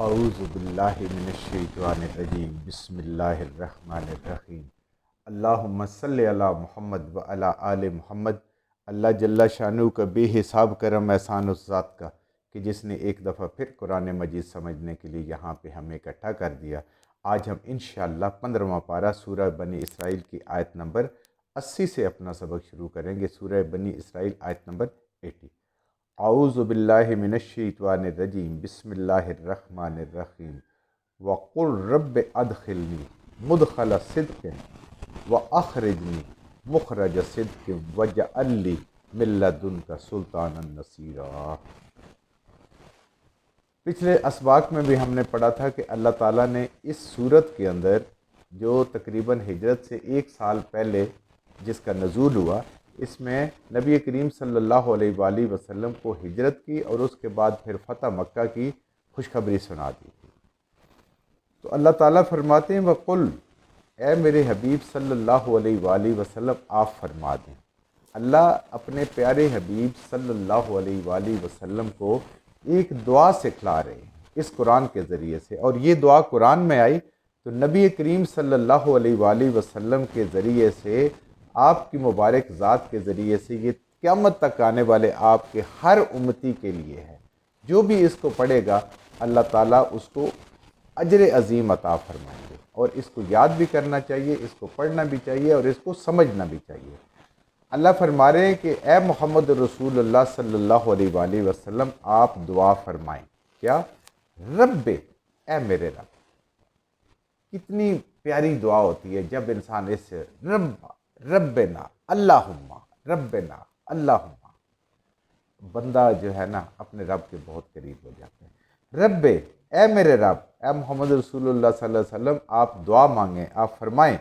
اعوذ باللہ من الشیطان الرجیم بسم اللہ الرحمن الرحیم اللہم صلی علی محمد و علی آل محمد۔ اللہ جل شانہ کا بے حساب کرم احسان اس ذات کا کہ جس نے ایک دفعہ پھر قرآن مجید سمجھنے کے لیے یہاں پہ ہمیں اکٹھا کر دیا۔ آج ہم انشاءاللہ 15واں پارہ سورہ بنی اسرائیل کی آیت نمبر 80 سے اپنا سبق شروع کریں گے۔ سورہ بنی اسرائیل آیت نمبر 80۔ اعوذ باللہ من الشیطان الرجیم بسم اللہ الرحمن الرحیم وقل رب ادخلنی مدخل صدق واخرجنی مخرج صدق واجعل لی من لدنک سلطانا نصیرا۔ پچھلے اسباق میں بھی ہم نے پڑھا تھا کہ اللہ تعالیٰ نے اس صورت کے اندر جو تقریباً ہجرت سے 1 سال پہلے جس کا نزول ہوا، اس میں نبی کریم صلی اللہ علیہ وآلہ وسلم کو ہجرت کی اور اس کے بعد پھر فتح مکہ کی خوشخبری سنا دی تھی۔ تو اللہ تعالیٰ فرماتے ہیں وَقُلْ، اے میرے حبیب صلی اللہ علیہ وآلہ وسلم آپ فرما دیں۔ اللہ اپنے پیارے حبیب صلی اللہ علیہ وآلہ وسلم کو ایک دعا سکھلا رہے ہیں اس قرآن کے ذریعے سے، اور یہ دعا قرآن میں آئی تو نبی کریم صلی اللہ علیہ وآلہ وسلم کے ذریعے سے، آپ کی مبارک ذات کے ذریعے سے یہ قیامت تک آنے والے آپ کے ہر امتی کے لیے ہے۔ جو بھی اس کو پڑھے گا اللہ تعالیٰ اس کو اجر عظیم عطا فرمائیں گے، اور اس کو یاد بھی کرنا چاہیے، اس کو پڑھنا بھی چاہیے اور اس کو سمجھنا بھی چاہیے۔ اللہ فرما رہے ہیں کہ اے محمد رسول اللہ صلی اللہ علیہ وآلہ وسلم آپ دعا فرمائیں۔ کیا؟ رب، اے میرے رب۔ کتنی پیاری دعا ہوتی ہے جب انسان اس ربنا اللہم ربنا اللہم، بندہ جو ہے نا اپنے رب کے بہت قریب ہو جاتے ہیں۔ رب، اے میرے رب، اے محمد رسول اللہ صلی اللہ علیہ وسلم آپ دعا مانگیں، آپ فرمائیں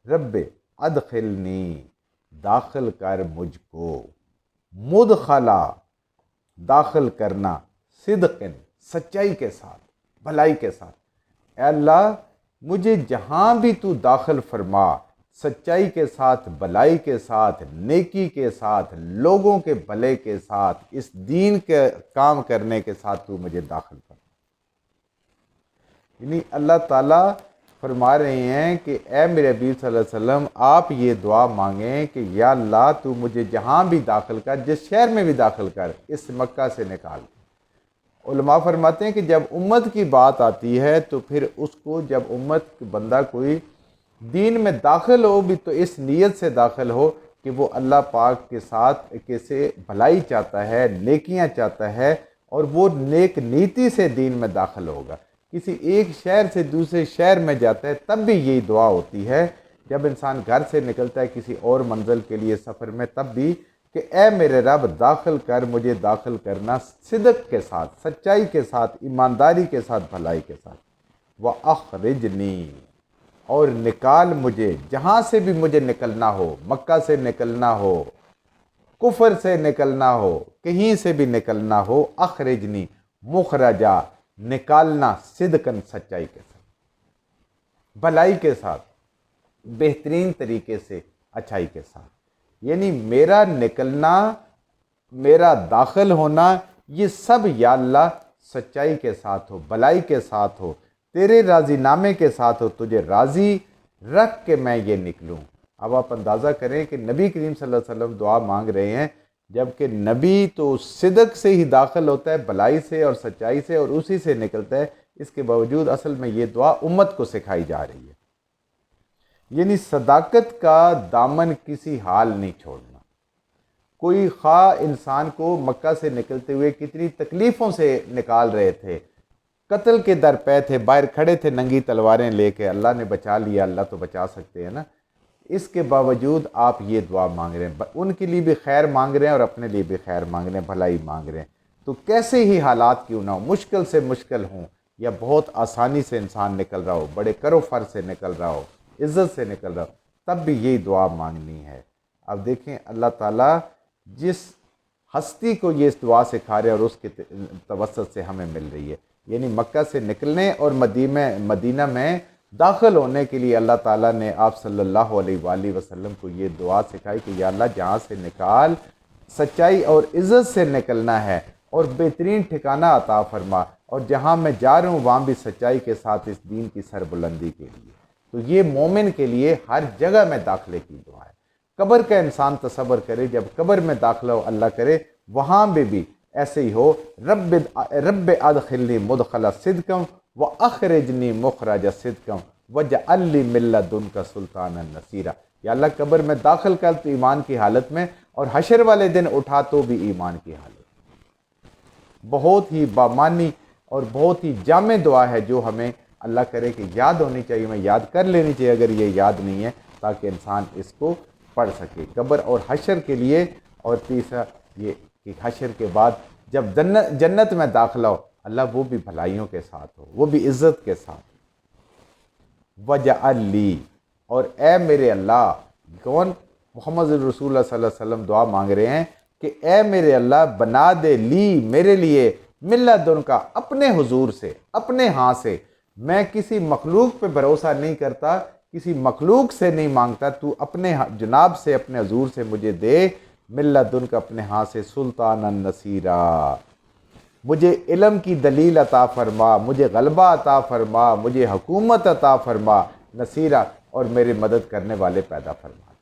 رب ادخلنی، داخل کر مجھ کو، مدخلا، داخل کرنا، صدقن، سچائی کے ساتھ، بھلائی کے ساتھ۔ اے اللہ مجھے جہاں بھی تو داخل فرما، سچائی کے ساتھ، بھلائی کے ساتھ، نیکی کے ساتھ، لوگوں کے بھلے کے ساتھ، اس دین کے کام کرنے کے ساتھ تو مجھے داخل فرما۔ یعنی اللہ تعالیٰ فرما رہے ہیں کہ اے میرے حبیب صلی اللہ علیہ وسلم آپ یہ دعا مانگیں کہ یا اللہ تو مجھے جہاں بھی داخل کر، جس شہر میں بھی داخل کر، اس مکہ سے نکال۔ علماء فرماتے ہیں کہ جب امت کی بات آتی ہے تو پھر اس کو، جب امت بندہ کوئی دین میں داخل ہو بھی تو اس نیت سے داخل ہو کہ وہ اللہ پاک کے ساتھ کیسے بھلائی چاہتا ہے، نیکیاں چاہتا ہے، اور وہ نیک نیتی سے دین میں داخل ہوگا۔ کسی ایک شہر سے دوسرے شہر میں جاتا ہے تب بھی یہی دعا ہوتی ہے۔ جب انسان گھر سے نکلتا ہے کسی اور منزل کے لیے سفر میں، تب بھی کہ اے میرے رب داخل کر، مجھے داخل کرنا صدق کے ساتھ، سچائی کے ساتھ، ایمانداری کے ساتھ، بھلائی کے ساتھ۔ وَأَخْرِجْنِي، اور نکال مجھے، جہاں سے بھی مجھے نکلنا ہو، مکہ سے نکلنا ہو، کفر سے نکلنا ہو، کہیں سے بھی نکلنا ہو، اخرجنی، مخرجہ، نکالنا، صدقن، سچائی کے ساتھ، بھلائی کے ساتھ، بہترین طریقے سے، اچھائی کے ساتھ۔ یعنی میرا نکلنا، میرا داخل ہونا، یہ سب یا اللہ سچائی کے ساتھ ہو، بھلائی کے ساتھ ہو، تیرے راضی نامے کے ساتھ ہو، تجھے راضی رکھ کے میں یہ نکلوں۔ اب آپ اندازہ کریں کہ نبی کریم صلی اللہ علیہ وسلم دعا مانگ رہے ہیں، جبکہ نبی تو صدق سے ہی داخل ہوتا ہے، بھلائی سے اور سچائی سے، اور اسی سے نکلتا ہے۔ اس کے باوجود اصل میں یہ دعا امت کو سکھائی جا رہی ہے۔ یعنی صداقت کا دامن کسی حال نہیں چھوڑنا۔ کوئی خواہ انسان کو مکہ سے نکلتے ہوئے کتنی تکلیفوں سے نکال رہے تھے، قتل کے در پے تھے، باہر کھڑے تھے ننگی تلواریں لے کے، اللہ نے بچا لیا، اللہ تو بچا سکتے ہیں نا۔ اس کے باوجود آپ یہ دعا مانگ رہے ہیں، ان کے لیے بھی خیر مانگ رہے ہیں اور اپنے لیے بھی خیر مانگ رہے ہیں، بھلائی مانگ رہے ہیں۔ تو کیسے ہی حالات کیوں نہ ہو، مشکل سے مشکل ہوں یا بہت آسانی سے انسان نکل رہا ہو، بڑے کر و فر سے نکل رہا ہو، عزت سے نکل رہا ہو، تب بھی یہی دعا مانگنی ہے۔ اب دیکھیں اللہ تعالیٰ جس ہستی کو یہ اس دعا سکھا رہے ہیں اور اس کے توسط سے ہمیں مل رہی ہے، یعنی مکہ سے نکلنے اور مدینہ میں داخل ہونے کے لیے اللہ تعالیٰ نے آپ صلی اللہ علیہ وآلہ وسلم کو یہ دعا سکھائی کہ یا اللہ جہاں سے نکال، سچائی اور عزت سے نکلنا ہے، اور بہترین ٹھکانہ عطا فرما، اور جہاں میں جا رہا ہوں وہاں بھی سچائی کے ساتھ اس دین کی سربلندی کے لیے۔ تو یہ مومن کے لیے ہر جگہ میں داخلے کی دعا ہے۔ قبر کا انسان تصور کرے، جب قبر میں داخلہ ہو اللہ کرے وہاں بھی ایسے ہی ہو، رب ادخلنی مدخل صدقم واخرجنی مخرج صدقم واجعل لی من لدنک سلطانا نصیرا۔ یا اللہ قبر میں داخل کر تو ایمان کی حالت میں، اور حشر والے دن اٹھا تو بھی ایمان کی حالت میں۔ بہت ہی بامانی اور بہت ہی جامع دعا ہے جو ہمیں اللہ کرے کہ یاد ہونی چاہیے، میں یاد کر لینی چاہیے اگر یہ یاد نہیں ہے، تاکہ انسان اس کو پڑھ سکے قبر اور حشر کے لیے۔ اور تیسرا یہ کہ حشر کے بعد جب جنت میں داخلہ ہو، اللہ وہ بھی بھلائیوں کے ساتھ ہو، وہ بھی عزت کے ساتھ۔ وَجَعَلْ لِي، اور اے میرے اللہ، کون؟ محمد رسول اللہ صلی اللہ علیہ وسلم دعا مانگ رہے ہیں کہ اے میرے اللہ بنا دے لی میرے لیے من لدنک، اپنے حضور سے، اپنے ہاں سے۔ میں کسی مخلوق پہ بھروسہ نہیں کرتا، کسی مخلوق سے نہیں مانگتا، تو اپنے جناب سے، اپنے حضور سے مجھے دے من لدنک، اپنے ہاں سے، سلطانا نصیرا، مجھے علم کی دلیل عطا فرما، مجھے غلبہ عطا فرما، مجھے حکومت عطا فرما، نصیرا، اور میرے مدد کرنے والے پیدا فرما۔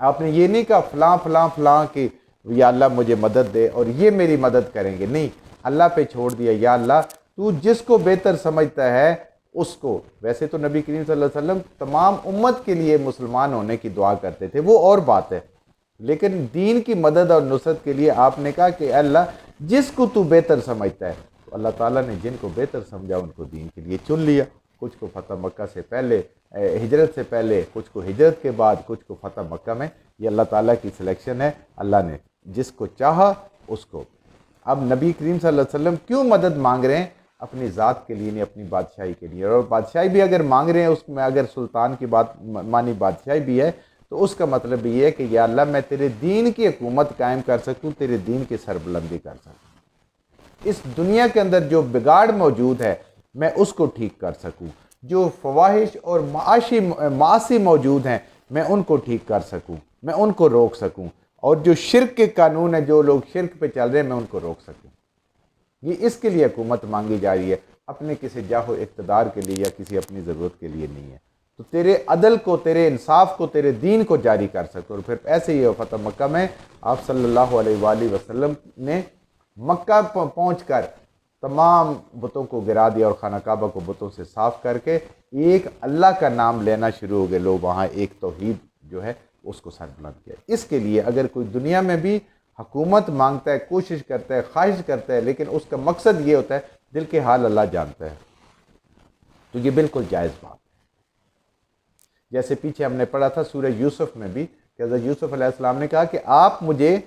آپ نے یہ نہیں کہا فلاں فلاں فلاں کہ یا اللہ مجھے مدد دے اور یہ میری مدد کریں گے، نہیں، اللہ پہ چھوڑ دیا، یا اللہ تو جس کو بہتر سمجھتا ہے اس کو۔ ویسے تو نبی کریم صلی اللہ علیہ وسلم تمام امت کے لیے مسلمان ہونے کی دعا کرتے تھے، وہ اور بات ہے، لیکن دین کی مدد اور نصرت کے لیے آپ نے کہا کہ اے اللہ جس کو تو بہتر سمجھتا ہے۔ تو اللہ تعالیٰ نے جن کو بہتر سمجھا ان کو دین کے لیے چن لیا، کچھ کو فتح مکہ سے پہلے، ہجرت سے پہلے، کچھ کو ہجرت کے بعد، کچھ کو فتح مکہ میں۔ یہ اللہ تعالیٰ کی سلیکشن ہے، اللہ نے جس کو چاہا اس کو۔ اب نبی کریم صلی اللہ علیہ وسلم کیوں مدد مانگ رہے ہیں؟ اپنی ذات کے لیے نہیں، اپنی بادشاہی کے لیے۔ اور بادشاہی بھی اگر مانگ رہے ہیں، اس میں اگر سلطان کی بات مانی بادشاہی بھی ہے، تو اس کا مطلب یہ ہے کہ یا اللہ میں تیرے دین کی حکومت قائم کر سکوں، تیرے دین کی سربلندی کر سکوں، اس دنیا کے اندر جو بگاڑ موجود ہے میں اس کو ٹھیک کر سکوں، جو فواہش اور معاصی موجود ہیں میں ان کو ٹھیک کر سکوں، میں ان کو روک سکوں، اور جو شرک کے قانون ہیں، جو لوگ شرک پہ چل رہے ہیں، میں ان کو روک سکوں۔ یہ اس کے لیے حکومت مانگی جا رہی ہے، اپنے کسی جاہ و اقتدار کے لیے یا کسی اپنی ضرورت کے لیے نہیں ہے۔ تو تیرے عدل کو، تیرے انصاف کو، تیرے دین کو جاری کر سکو۔ اور پھر ایسے ہی فتح مکہ میں آپ صلی اللہ علیہ وآلہ وسلم نے مکہ پہنچ کر تمام بتوں کو گرا دیا اور خانہ کعبہ کو بتوں سے صاف کر کے ایک اللہ کا نام لینا شروع ہو گئے لوگ، وہاں ایک توحید جو ہے اس کو سربلند کیا۔ اس کے لیے اگر کوئی دنیا میں بھی حکومت مانگتا ہے، کوشش کرتا ہے، خواہش کرتا ہے، لیکن اس کا مقصد یہ ہوتا ہے، دل کے حال اللہ جانتا ہے، تو یہ بالکل جائز بات ہے۔ جیسے پیچھے ہم نے پڑھا تھا سورہ یوسف میں بھی کہ حضرت یوسف علیہ السلام نے کہا کہ آپ مجھے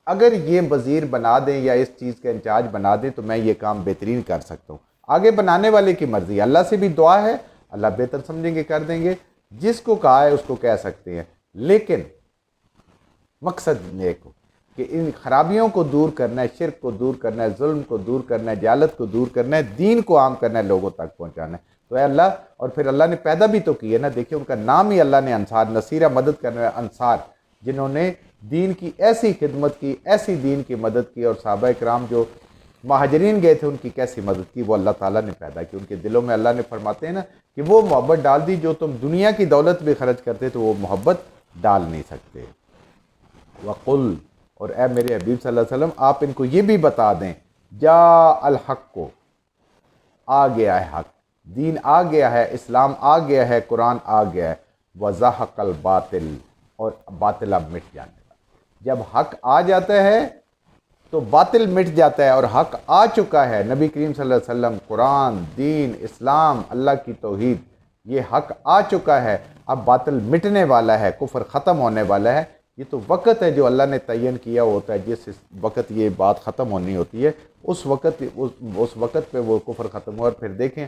اگر یہ وزیر بنا دیں یا اس چیز کا انچارج بنا دیں تو میں یہ کام بہترین کر سکتا ہوں۔ آگے بنانے والے کی مرضی، اللہ سے بھی دعا ہے، اللہ بہتر سمجھیں گے کر دیں گے، جس کو کہا ہے اس کو کہہ سکتے ہیں، لیکن مقصد نیک ہو کہ ان خرابیوں کو دور کرنا ہے، شرک کو دور کرنا ہے، ظلم کو دور کرنا ہے، جہالت کو دور کرنا ہے، دین کو عام کرنا ہے، لوگوں تک پہنچانا ہے۔ تو اے اللہ، اور پھر اللہ نے پیدا بھی تو کی ہے نا، دیکھیں ان کا نام ہی اللہ نے انصار، نصیرہ مدد کرنے والے انصار، جنہوں نے دین کی ایسی خدمت کی، ایسی دین کی مدد کی، اور صحابہ کرام جو مہاجرین گئے تھے ان کی کیسی مدد کی، وہ اللہ تعالیٰ نے پیدا کی ان کے دلوں میں۔ اللہ نے فرماتے ہیں نا کہ وہ محبت ڈال دی جو تم دنیا کی دولت بھی خرچ کرتے تو وہ محبت ڈال نہیں سکتے۔ وَقُلْ، اور اے میرے حبیب صلی اللہ علیہ وسلم آپ ان کو یہ بھی بتا دیں، جاء الحق، کو آ گیا ہے حق، دین آ گیا ہے، اسلام آ گیا ہے، قرآن آ گیا ہے، وَزَحَقَ الْبَاطِلِ، اور باطل اب مٹ جانے والا۔ جب حق آ جاتا ہے تو باطل مٹ جاتا ہے، اور حق آ چکا ہے، نبی کریم صلی اللہ علیہ وسلم، قرآن، دین، اسلام، اللہ کی توحید، یہ حق آ چکا ہے، اب باطل مٹنے والا ہے، کفر ختم ہونے والا ہے۔ یہ تو وقت ہے جو اللہ نے تعین کیا ہوتا ہے، جس وقت یہ بات ختم ہونی ہوتی ہے اس وقت پہ وہ کفر ختم ہوا۔ اور پھر دیکھیں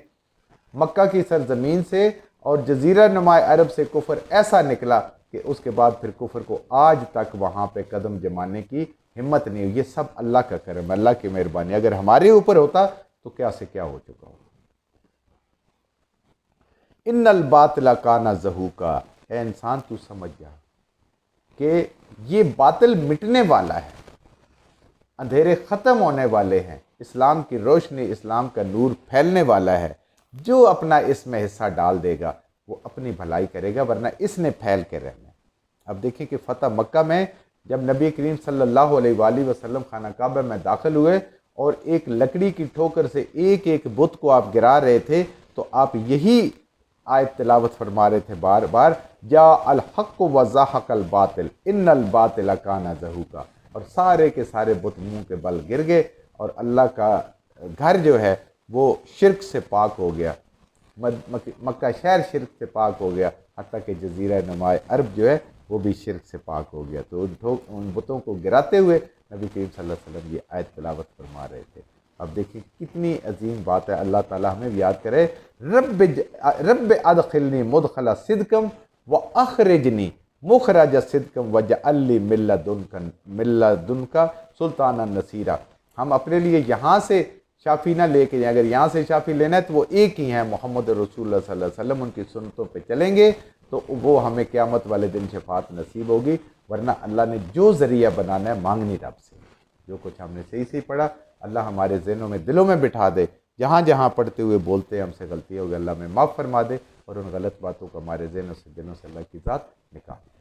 مکہ کی سرزمین سے اور جزیرہ نما عرب سے کفر ایسا نکلا کہ اس کے بعد پھر کفر کو آج تک وہاں پہ قدم جمانے کی ہمت نہیں ہوئی۔ یہ سب اللہ کا کرم، اللہ کی مہربانی، اگر ہمارے اوپر ہوتا تو کیا سے کیا ہو چکا ہوتا۔ ان الباطل کان زہوقا، اے انسان تو سمجھ جا کہ یہ باطل مٹنے والا ہے، اندھیرے ختم ہونے والے ہیں، اسلام کی روشنی، اسلام کا نور پھیلنے والا ہے۔ جو اپنا اس میں حصہ ڈال دے گا وہ اپنی بھلائی کرے گا، ورنہ اس نے پھیل کے رہنا ہے۔ اب دیکھیں کہ فتح مکہ میں جب نبی کریم صلی اللہ علیہ وآلہ وسلم خانہ کعبہ میں داخل ہوئے اور ایک لکڑی کی ٹھوکر سے ایک ایک بت کو آپ گرا رہے تھے، تو آپ یہی آیت تلاوت فرما رہے تھے بار بار، جا الحق و زاحق الباطل ان الباطل کان زہوقا، اور سارے کے سارے بت منہ کے بل گر گئے اور اللہ کا گھر جو ہے وہ شرک سے پاک ہو گیا، مکہ شہر شرک سے پاک ہو گیا، حتیٰ کہ جزیرہ نمائے عرب جو ہے وہ بھی شرک سے پاک ہو گیا۔ تو ان بتوں کو گراتے ہوئے نبی کریم صلی اللہ علیہ وسلم یہ آیت تلاوت فرما رہے تھے۔ اب دیکھیں کتنی عظیم بات ہے، اللہ تعالیٰ ہمیں بھی یاد کرے، رب ادخلنی مدخل صدقم واخرجنی مخرج صدقم واجعل لی من لدنک سلطانا نصیرا۔ ہم اپنے لیے یہاں سے شافی نہ لے کے جائیں، اگر یہاں سے شافی لینا ہے تو وہ ایک ہی ہیں، محمد رسول اللہ صلی اللہ علیہ وسلم، ان کی سنتوں پہ چلیں گے تو وہ ہمیں قیامت والے دن شفاعت نصیب ہوگی، ورنہ اللہ نے جو ذریعہ بنانا ہے مانگنی رب سے۔ جو کچھ ہم نے صحیح پڑھا اللہ ہمارے ذہنوں میں دلوں میں بٹھا دے، جہاں جہاں پڑھتے ہوئے بولتے ہیں ہم سے غلطی ہوگی اللہ میں معاف فرما دے، اور ان غلط باتوں کو ہمارے ذہنوں سے دلوں سے اللہ کی ذات نکال دے۔